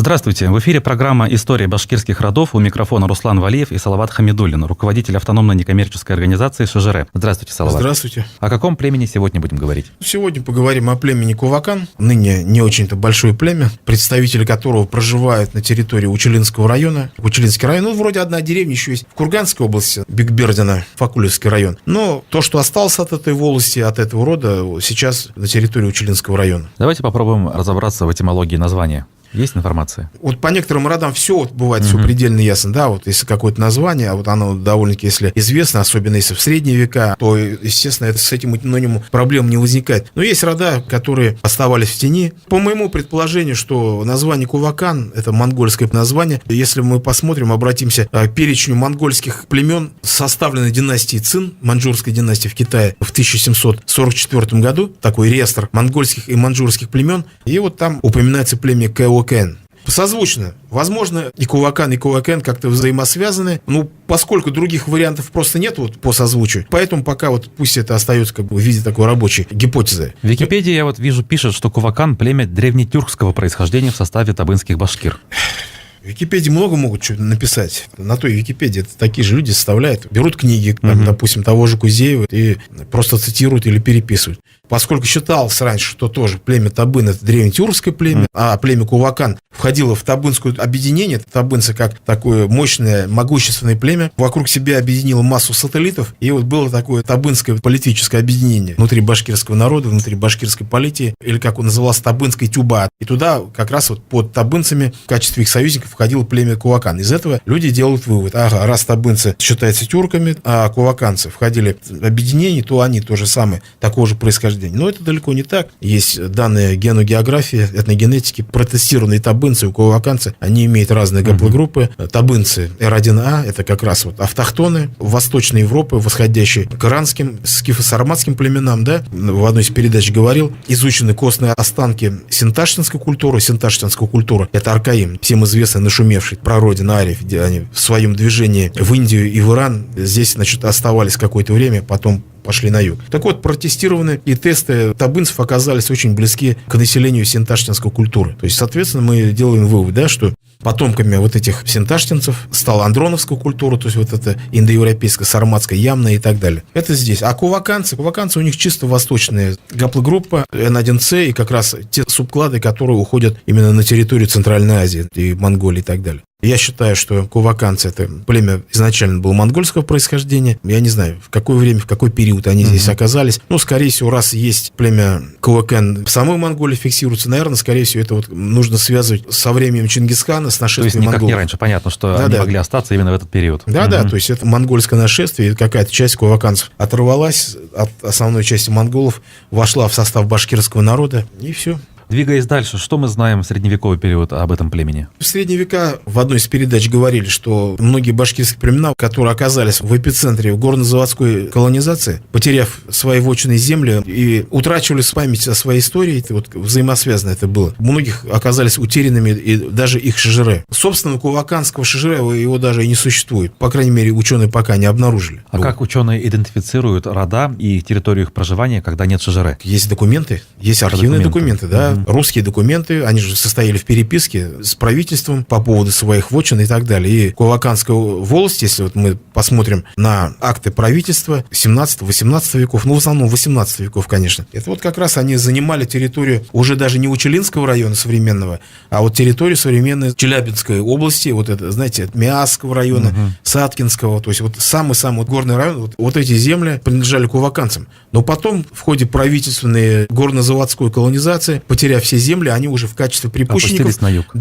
Здравствуйте. В эфире программа «История башкирских родов». У микрофона Руслан Валиев и Салават Хамидуллин, руководитель автономной некоммерческой организации ШЖР. Здравствуйте, Салават. Здравствуйте. О каком племени сегодня будем говорить? Сегодня поговорим о племени Кувакан. Ныне не очень-то большое племя, представители которого проживают на территории Учелинского района. Учелинский район, вроде одна деревня еще есть в Курганской области, Бекбердина, Факулевский район. Но то, что осталось от этой волости, от этого рода, сейчас на территории Учелинского района. Давайте попробуем разобраться в этимологии названия. Есть информация? Вот по некоторым родам все бывает все предельно ясно, да, вот если какое-то название, а вот оно довольно-таки, если известно, особенно если в средние века, то, естественно, с этим этнонимом проблем не возникает. Но есть рода, которые оставались в тени. По моему предположению, что название Кувакан – это монгольское название. Если мы посмотрим, обратимся к перечню монгольских племен, составленной династией Цин, маньчжурской династии в Китае в 1744 году, такой реестр монгольских и маньчжурских племен, и вот там упоминается племя Кэокен. Созвучно. Возможно, и Кувакан как-то взаимосвязаны. Ну, поскольку других вариантов просто нет вот по созвучию, поэтому пока вот пусть это остается как бы в виде такой рабочей гипотезы. В Википедии я вот вижу, пишет, что Кувакан – племя древнетюркского происхождения в составе табынских башкир. В Википедии много могут что-то написать. На той Википедии это такие же люди составляют. Берут книги, там, допустим, того же Кузеева и просто цитируют или переписывают. Поскольку считалось раньше, что тоже племя Табын – это древнетюркское племя, а племя Кувакан входило в табынское объединение. Табынцы как такое мощное, могущественное племя вокруг себя объединило массу сателлитов. И вот было такое табынское политическое объединение внутри башкирского народа, внутри башкирской политики, или как он назывался, табынская тюба. И туда как раз вот под табынцами в качестве их союзников входило племя Кувакан. Из этого люди делают вывод: ага, раз табынцы считаются тюрками, а куваканцы входили в объединение, то они то же самое, такого же происхождения. Но это далеко не так. Есть данные геногеографии, этногенетики, протестированные табынцы, у куваканцы, они имеют разные гаплогруппы. Табынцы R1A, это как раз вот автохтоны Восточной Европы, восходящие к иранским, скифо-сарматским племенам, да, в одной из передач говорил, изучены костные останки синташтинской культуры. Синташтинская культура — это Аркаим, всем известный, нашумевший прародин ариев, где они в своем движении в Индию и в Иран здесь, значит, оставались какое-то время, потом пошли на юг. Так вот, протестированы и тесты табынцев оказались очень близки к населению синташтинской культуры. То есть, соответственно, мы делаем вывод, да, что потомками вот этих синташтинцев стала андроновская культура, то есть вот это индоевропейская, сарматская, ямная и так далее. Это здесь. А куваканцы у них чисто восточная гаплогруппа N1C и как раз те субклады, которые уходят именно на территорию Центральной Азии и Монголии и так далее. Я считаю, что куваканцы — это племя изначально было монгольского происхождения. Я не знаю, в какое время, в какой период они здесь оказались. Ну, скорее всего, раз есть племя Кувакан в самой Монголии фиксируется, наверное, скорее всего, это вот нужно связывать со временем Чингисхана, с нашествием монголов. То есть никак не раньше. Понятно, что они могли остаться именно в этот период. Да, то есть это монгольское нашествие, и какая-то часть куваканцев оторвалась от основной части монголов, вошла в состав башкирского народа, и все. Двигаясь дальше, что мы знаем в средневековый период об этом племени? В средние века в одной из передач говорили, что многие башкирские племена, которые оказались в эпицентре горно-заводской колонизации, потеряв свои вотчинные земли и утрачивали память о своей истории, это вот взаимосвязано это было. Многих оказались утерянными и даже их ШЖР. Собственно, куваканского ШЖР его даже и не существует. По крайней мере, ученые пока не обнаружили. А как ученые идентифицируют рода и территорию их проживания, когда нет ШЖР? Есть документы, есть архивные документы, да. Русские документы, они же состояли в переписке с правительством по поводу своих вотчин и так далее. И Куваканская волость, если вот мы посмотрим на акты правительства 17-18 веков, ну, в основном 18 веков, конечно, это вот как раз они занимали территорию уже даже не Учелинского района современного, а вот территорию современной Челябинской области, вот это, знаете, Миасского района, Саткинского, то есть вот самый-самый горный район, вот эти земли принадлежали куваканцам. Но потом в ходе правительственной горно-заводской колонизации, потеряв все земли, они уже в качестве припущенников на юг.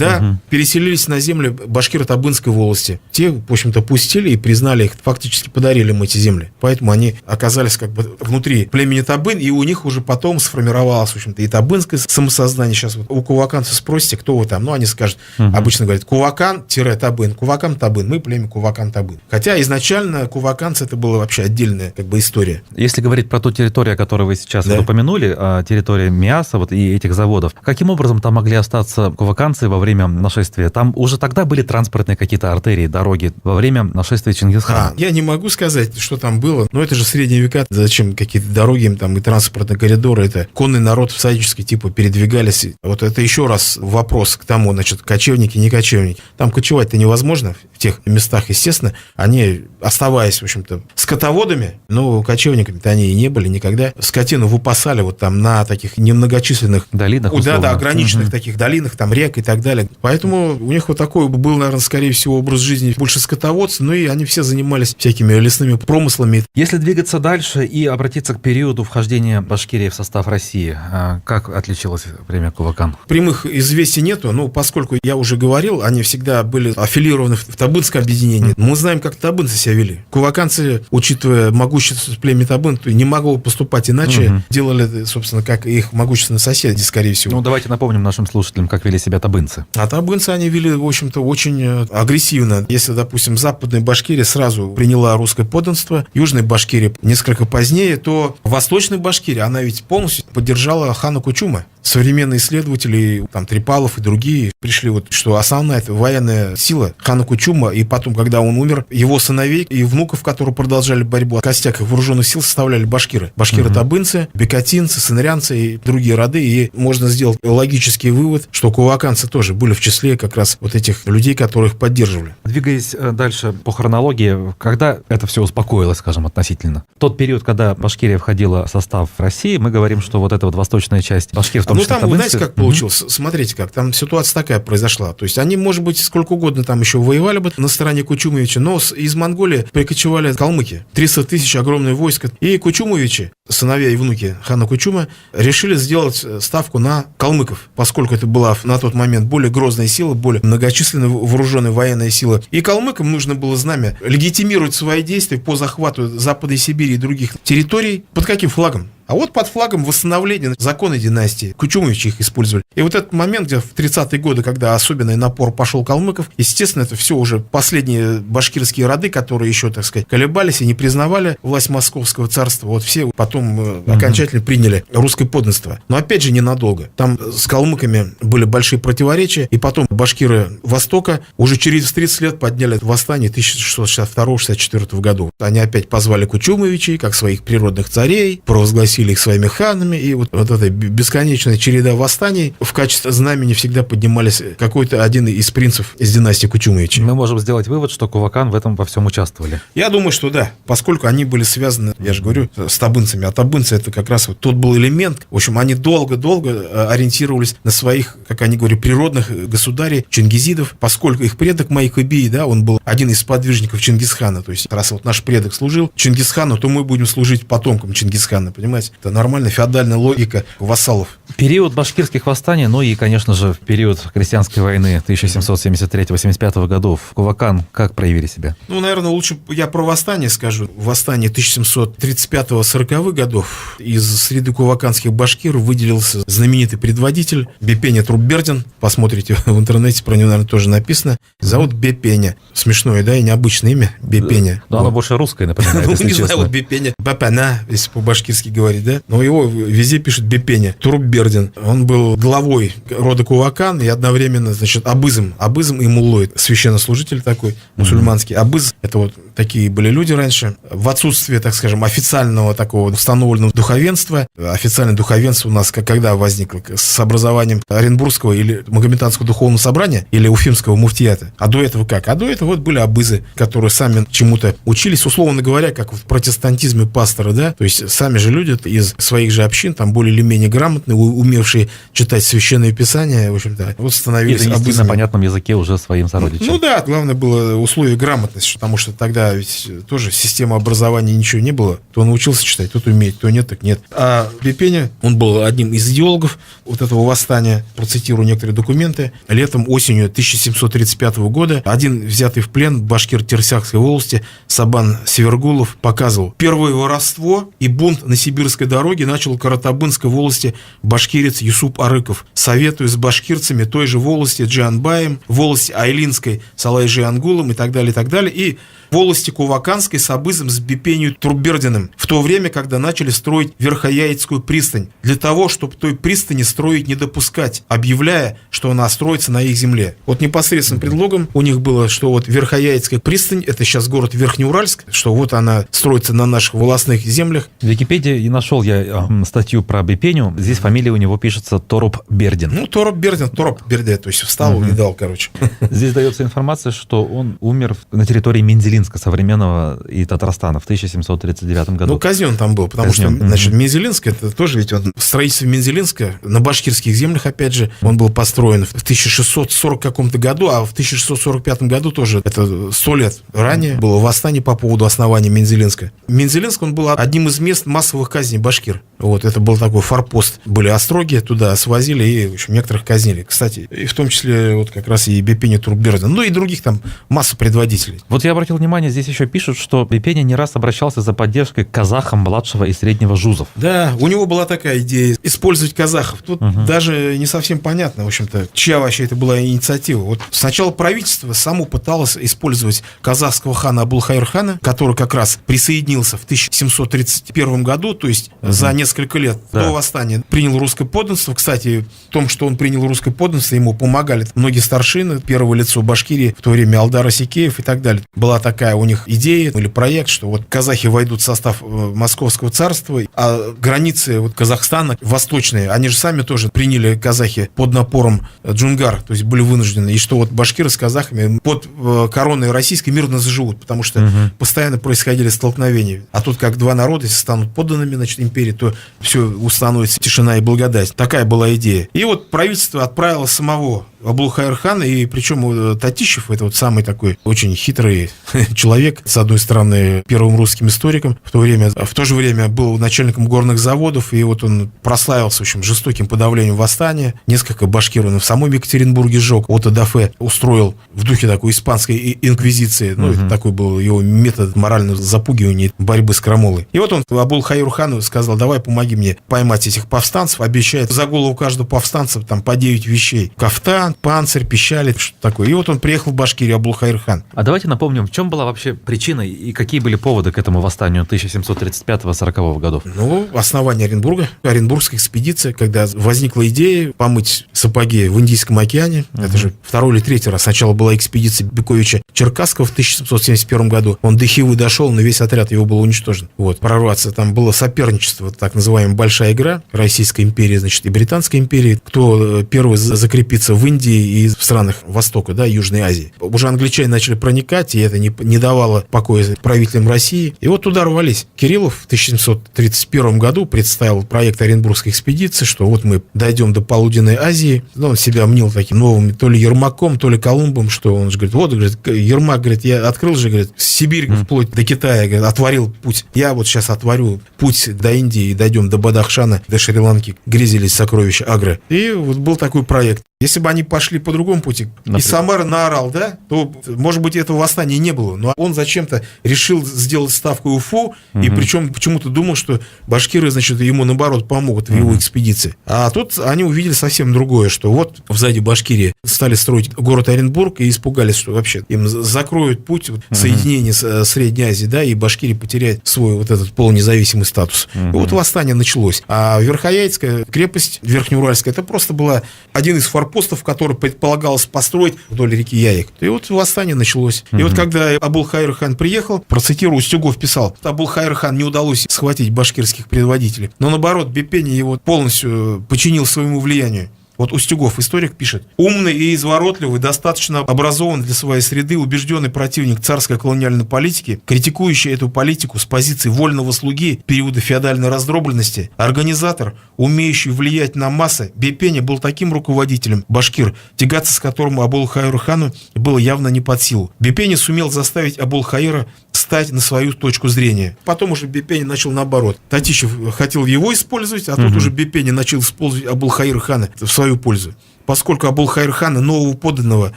Переселились на земли башкиро-табынской волости. Те, в общем-то, пустили и признали их, фактически подарили им эти земли. Поэтому они оказались как бы внутри племени Табын, и у них уже потом сформировалось, в общем-то, и табынское самосознание. Сейчас вот у куваканцев спросите, кто вы там, ну, они скажут, обычно говорят, Кувакан-Табын, Кувакан-Табын, мы племя Кувакан-Табын. Хотя изначально куваканцы это была вообще отдельная как бы история. Если говорить про ту территорию, о которой вы сейчас упомянули, территория Миаса вот, и этих заводов, скотоводов. Каким образом там могли остаться куваканцы во время нашествия? Там уже тогда были транспортные какие-то артерии, дороги во время нашествия Чингисхана? Я не могу сказать, что там было, но это же средние века. Зачем какие-то дороги там и транспортные коридоры? Это конный народ всаднический типа передвигались. Вот это еще раз вопрос к тому, значит, кочевники, не кочевники. Там кочевать-то невозможно в тех местах, естественно. Они, оставаясь, в общем-то, скотоводами, но кочевниками-то они и не были никогда. Скотину выпасали вот там на таких немногочисленных долинах, да, ограниченных таких долинах, там рек и так далее. Поэтому у них вот такой был, наверное, скорее всего, образ жизни больше скотоводства, ну и они все занимались всякими лесными промыслами. Если двигаться дальше и обратиться к периоду вхождения Башкирии в состав России, как отличилось время Кувакан? Прямых известий нету, но поскольку я уже говорил, они всегда были аффилированы в Табынское объединение. Мы знаем, как табынцы себя вели. Куваканцы, учитывая могущество племени Табын, не могло поступать иначе. Делали, собственно, как и их могущественные соседи, скорее всего. Ну, давайте напомним нашим слушателям, как вели себя табынцы. А табынцы они вели, в общем-то, очень агрессивно. Если, допустим, Западная Башкирия сразу приняла русское подданство, Южная Башкирия несколько позднее, то Восточная Башкирия, она ведь полностью поддержала хана Кучума. Современные исследователи, там, Трипалов и другие, пришли вот, что основная это военная сила хана Кучума, и потом, когда он умер, его сыновей и внуков, которые продолжали борьбу, костяк их вооруженных сил составляли башкиры. Башкиры-табынцы, бекатинцы, сынрянцы и другие роды, и можно сделать логический вывод, что куваканцы тоже были в числе как раз вот этих людей, которые их поддерживали. Двигаясь дальше по хронологии, когда это все успокоилось, скажем, относительно? Тот период, когда Башкирия входила в состав России, мы говорим, что вот эта вот восточная часть Башкир, в том числе там, табынцы... знаете, как получилось? Смотрите, как там ситуация такая произошла. То есть они, может быть, сколько угодно там еще воевали бы на стороне Кучумовича, но из Монголии прикочевали калмыки. 300 тысяч, огромное войско. И Кучумовичи, сыновья и внуки хана Кучума, решили сделать ставку на калмыков, поскольку это была на тот момент более грозная сила, более многочисленная вооруженная военная сила. И калмыкам нужно было знамя легитимировать свои действия по захвату Западной Сибири и других территорий. Под каким флагом? А вот под флагом восстановления законной династии. Кучумовичи их использовали. И вот этот момент, где в 30-е годы, когда особенный напор пошел калмыков, естественно, это все уже последние башкирские роды, которые еще, так сказать, колебались и не признавали власть Московского царства. Вот все потом окончательно приняли русское подданство. Но опять же ненадолго. Там с калмыками были большие противоречия. И потом башкиры Востока уже через 30 лет подняли восстание 1662-64 году. Они опять позвали Кучумовичей, как своих природных царей, провозгласили их своими ханами, и вот эта бесконечная череда восстаний в качестве знамени всегда поднимались какой-то один из принцев из династии Кучумовичей. Мы можем сделать вывод, что Кувакан в этом во всем участвовали. Я думаю, что да, поскольку они были связаны, я же говорю, с табынцами, а табынцы это как раз вот тот был элемент, в общем, они долго-долго ориентировались на своих, как они говорят, природных государей, чингизидов, поскольку их предок Майкыбий, да, он был один из сподвижников Чингисхана, то есть раз вот наш предок служил Чингисхану, то мы будем служить потомкам Чингисхана, понимаете? Это нормальная феодальная логика вассалов. Период башкирских восстаний, ну и, конечно же, период крестьянской войны 1773-85 годов. Кувакан как проявили себя? Ну, наверное, лучше я про восстание скажу. Восстание 1735-40-х годов. Из среды куваканских башкир выделился знаменитый предводитель Бепеня Труббердин. Посмотрите в интернете, про него, наверное, тоже написано. Зовут Бепеня. Смешное, да, и необычное имя Бепеня. Да, оно больше русское, напоминает, если не честно. знаю, вот Бепеня. Бапана, если по-башкирски говорить, да? Но его везде пишут Бепеня. Труббердин. Он был главой рода Кувакан и одновременно, значит, абызом и муллой. Священнослужитель такой, мусульманский. Абыз — это вот такие были люди раньше. В отсутствие, так скажем, официального такого установленного духовенства. Официальное духовенство у нас когда возникло? С образованием Оренбургского или Магометанского духовного собрания или Уфимского муфтията. А до этого как? А до этого вот были абызы, которые сами чему-то учились, условно говоря, как в протестантизме пасторы, да? То есть сами же люди из своих же общин, там более или менее грамотные, умевшие читать священное писание, в общем-то, вот становились абызами. На понятном языке уже своим сородичам. Ну да, главное было условие грамотности, потому что тогда ведь тоже система образования ничего не было. Кто научился читать, тот умеет, кто нет, так нет. А Бепеня, он был одним из идеологов вот этого восстания, процитирую некоторые документы. Летом, осенью 1735 года один взятый в плен башкир Терсякской волости Сабан Севергулов показывал: первое воровство и бунт на сибирской дороге начал в Каратабынской волости башкирец Юсуп Арыков. Советуя с башкирцами той же волости Джанбаем, волости Айлинской с Алай Жиангулом и так далее, и так далее. И волости Куваканской с Абызом с Бепенью Турбердиным, в то время, когда начали строить Верхояицкую пристань, для того, чтобы той пристани строить не допускать, объявляя, что она строится на их земле. Вот непосредственным предлогом у них было, что вот Верхояицкая пристань, это сейчас город Верхнеуральск, что вот она строится на наших волостных землях. В Википедии и нашел я статью про Бепеню. Здесь фамилия у него пишется Торуп-Бердин. Ну, Торуп-Бердин, то есть встал и дал, короче. Здесь дается информация, что он умер на территории Мензелинска современного и Татарстана в 1739 году. Ну, казнен там был, потому что, значит, Мензелинск, это тоже ведь он, строительство Мензелинска на башкирских землях, опять же, он был построен в 1640 каком-то году, а в 1645 году тоже, это 100 лет ранее, было восстание по поводу основания Мензелинска. Мензелинск, он был одним из мест массовых казней башкир. Вот, это был такой форпост. Были остроги, туда свозили и, в общем, некоторых казнили. Кстати, и в том числе вот как раз и Бепеня Турбердин, ну и других там массу предводителей. Вот я обратил внимание, здесь еще пишут, что Бепеня не раз обращался за поддержкой к казахам младшего и среднего жузов. Да, у него была такая идея использовать казахов. Тут даже не совсем понятно, в общем-то, чья вообще это была инициатива. Вот сначала правительство само пыталось использовать казахского хана Абулхайр-хана, который как раз присоединился в 1731 году, то есть за несколько лет до восстания принял русское подданство. Кстати, в том, что он принял русское подданство, ему помогали многие старшины, первое лицо Башкирии, в то время Алдар Асикеев и так далее. Была такая у них идея или проект, что вот казахи войдут в состав Московского царства, а границы вот Казахстана восточные, они же сами тоже приняли казахи под напором джунгар, то есть были вынуждены, и что вот башкиры с казахами под короной российской мирно заживут, потому что постоянно происходили столкновения. А тут как два народа, если станут подданными, значит, империи, то все установится тишина и благодать. Такая была идея. И вот правительство отправило самого Абулхайр-хана, и причем Татищев, это вот самый такой очень хитрый человек, с одной стороны, первым русским историком в то же время был начальником горных заводов, и вот он прославился, в общем, жестоким подавлением восстания. Несколько башкир он в самом Екатеринбурге сжег. Отто да Фе устроил в духе такой испанской инквизиции. Ну, это такой был его метод морального запугивания, борьбы с крамолой. И вот он Абулхайр-хану сказал: давай, помоги мне поймать этих повстанцев. Обещает за голову каждого повстанца там по 9 вещей. Кафтан, панцирь, пищали, что такое. И вот он приехал в Башкирию, Абулхайр-хан. А давайте напомним, в чем была вообще причина и какие были поводы к этому восстанию 1735-40 годов? Ну, основание Оренбурга, Оренбургская экспедиция, когда возникла идея помыть сапоги в Индийском океане. Это же второй или третий раз. Сначала была экспедиция Бековича Черкасского в 1771 году. Он до Хивы дошел, но весь отряд его был уничтожен. Вот, прорваться. Там было соперничество, так называемая большая игра Российской империи, значит, и Британской империи. Кто первый закрепится в Индии и в странах Востока, да, Южной Азии. Уже англичане начали проникать, и это не давало покоя правителям России. И вот туда рвались. Кириллов в 1731 году представил проект Оренбургской экспедиции, что вот мы дойдем до Полуденной Азии. Но он себя мнил таким новым то ли Ермаком, то ли Колумбом, что он же говорит: вот, говорит, Ермак, говорит, я открыл же, говорит, Сибирь вплоть до Китая, говорит, отворил путь. Я вот сейчас отворю путь до Индии и дойдем до Бадахшана, до Шри-Ланки, грезились сокровища Агры. И вот был такой проект. Если бы они пошли по другому пути, и Самара на Орал, да, то, может быть, этого восстания не было. Но он зачем-то решил сделать ставку Уфу, и причем почему-то думал, что башкиры, значит, ему, наоборот, помогут в его экспедиции. А тут они увидели совсем другое, что вот сзади Башкирии стали строить город Оренбург и испугались, что вообще им закроют путь соединения с Средней Азией, да, и Башкирия потеряет свой вот этот полунезависимый статус. И вот восстание началось. А Верхояицкая крепость, Верхнеуральская, это просто была один из форпостов, который предполагалось построить вдоль реки Яик. И вот восстание началось. И вот когда Абулхайр-хан приехал, процитирую, Устюгов писал: Абулхайр-хан не удалось схватить башкирских предводителей, но наоборот, Бепеня его полностью подчинил своему влиянию. Вот Устюгов, историк, пишет: умный и изворотливый, достаточно образован для своей среды, убежденный противник царской колониальной политики, критикующий эту политику с позиции вольного слуги периода феодальной раздробленности, организатор, умеющий влиять на массы, Бепеня был таким руководителем башкир, тягаться с которым Абулхайр-хану было явно не под силу. Бепеня сумел заставить Абулхайра стать на свою точку зрения. Потом уже Бепеня начал наоборот. Татищев хотел его использовать, а тут уже Бепеня начал использовать Абулхайр-хана в свою пользу. поскольку Абулхайр-хана, нового подданного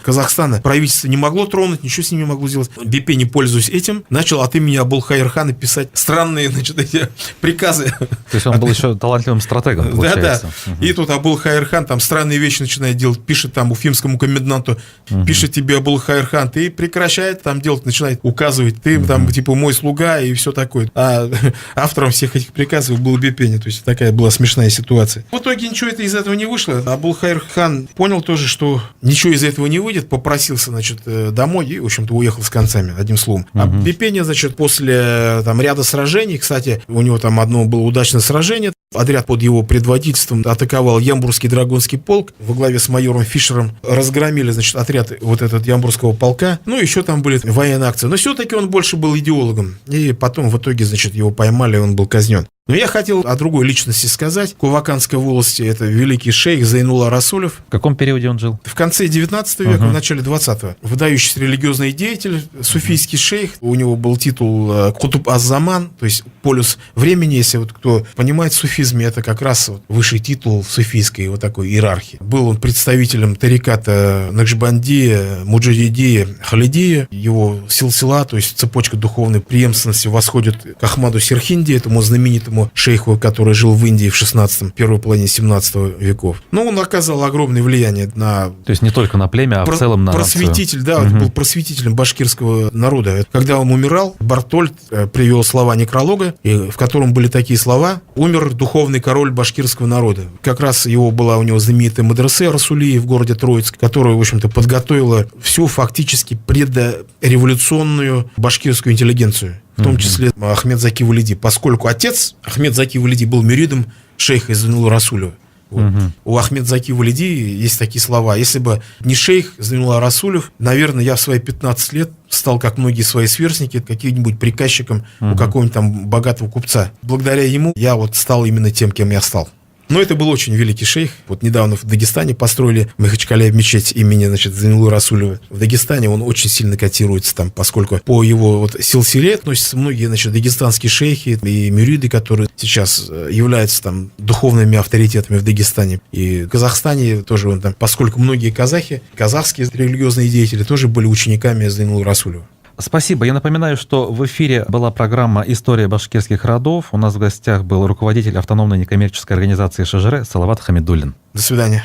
Казахстана, правительство не могло тронуть, ничего с ним не могло сделать. Бепени, пользуясь этим, начал от имени Абулхайр-хана писать странные, значит, эти приказы. То есть он был еще талантливым стратегом, получается. Да. И тут Абулхайр-хан там странные вещи начинает делать, пишет там уфимскому коменданту, пишет тебе Абулхайр-хан, ты прекращает там делать, начинает указывать, ты там типа мой слуга и все такое. А автором всех этих приказов был Бепени, то есть такая была смешная ситуация. В итоге ничего из этого не вышло. Абулхайр-хан понял тоже, что ничего из этого не выйдет, попросился, значит, домой и, в общем-то, уехал с концами, одним словом. А Бепени, значит, после там ряда сражений, кстати, у него там одно было удачное сражение, отряд под его предводительством атаковал Ямбурский драгунский полк во главе с майором Фишером. Разгромили, значит, отряд вот этот Ямбурского полка. Ну, еще там были военные акции. Но все-таки он больше был идеологом. И потом в итоге, значит, его поймали, и он был казнен. Но я хотел о другой личности сказать. Куваканской волости это великий шейх Зайнулла Расулев. В каком периоде он жил? В конце 19 века, в начале 20-го. Выдающийся религиозный деятель, суфийский шейх. У него был титул Кутуб аз-Заман, то есть полюс времени. Если вот кто понимает в суфизме, это как раз вот высший титул в суфийской вот такой иерархии. Был он представителем тариката Накшбандия, Муджахидия, Халидия. Его силсила, то есть цепочка духовной преемственности, восходит к Ахмаду Серхинди, этому знаменитому шейху, который жил в Индии в 16-м, первой половине 17 веков. Но он оказал огромное влияние на... То есть не только на племя, а в целом на просветитель, нацию. Да, был просветителем башкирского народа. Когда он умирал, Бартольд привел слова некролога, в котором были такие слова: «Умер духовный король башкирского народа». Как раз у него знаменитая мадресе Расулии в городе Троицк, которая, в общем-то, подготовила всю фактически предреволюционную башкирскую интеллигенцию. В том числе Ахмед Заки Валиди, поскольку отец Ахмед Заки Валиди был мюридом шейха Зайнулла Расулева. Вот. У Ахмед Заки Валиди есть такие слова: если бы не шейх Зайнулла Расулев, наверное, я в свои 15 лет стал, как многие свои сверстники, каким-нибудь приказчиком у какого-нибудь там богатого купца. Благодаря ему я вот стал именно тем, кем я стал. Но это был очень великий шейх. Вот недавно в Дагестане построили в Махачкале мечеть имени, значит, Зайнуллы Расулева. В Дагестане он очень сильно котируется там, поскольку по его вот силсиле относятся многие, значит, дагестанские шейхи и мюриды, которые сейчас являются там духовными авторитетами в Дагестане. И в Казахстане тоже он там, поскольку многие казахи, казахские религиозные деятели тоже были учениками Зайнуллы Расулева. Спасибо. Я напоминаю, что в эфире была программа «История башкирских родов». У нас в гостях был руководитель автономной некоммерческой организации ШЖР Салават Хамидуллин. До свидания.